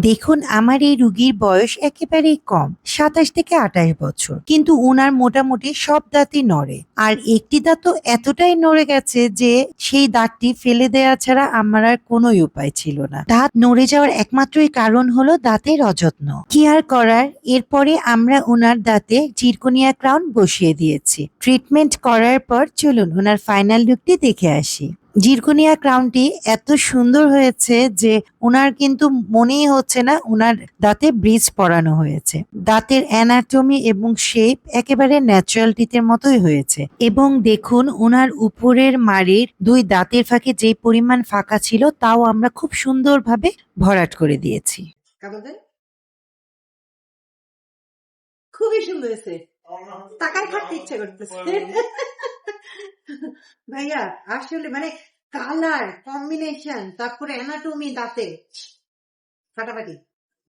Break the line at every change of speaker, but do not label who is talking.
দেখুন, আমার এই রুগীর বয়স একেবারেই কম, ২৭ থেকে ২৮ বছর, কিন্তু উনার মোটামুটি সব দাঁতই নড়ে। আর একটি দাঁত তো এতটাই নড়ে গেছে যে সেই দাঁতটি ফেলে দেওয়া ছাড়া আমার আর কোনোই উপায় ছিল না। দাঁত নড়ে যাওয়ার একমাত্রই কারণ হলো দাঁতের অযত্ন। কি আর করার, এরপরে আমরা উনার দাঁতে জিরকোনিয়া ক্রাউন বসিয়ে দিয়েছি। ট্রিটমেন্ট করার পর চলুন উনার ফাইনাল লুকটি দেখে আসি। জিরকোনিয়া ক্রাউনটি এত সুন্দর হয়েছে যে উনার কিন্তু মনেই হচ্ছে না উনার দাঁতে ব্রিজ পরানো হয়েছে। দাঁতের অ্যানাটমি এবং শেপ একেবারে ন্যাচারাল টিথের মতোই হয়েছে। এবং দেখুন, উনার উপরের মাড়ির ২ দাঁতের ফাঁকে যে পরিমাণ ফাঁকা ছিল তাও আমরা খুব সুন্দরভাবে ভরাট করে দিয়েছি।
খুবই সুন্দর হয়েছে, তাকায় থাকতে ইচ্ছে করতেছে। ভাইয়া আসলে মানে কালার কম্বিনেশন, তারপরে অ্যানাটমি দাঁতে ফাটাফাটি।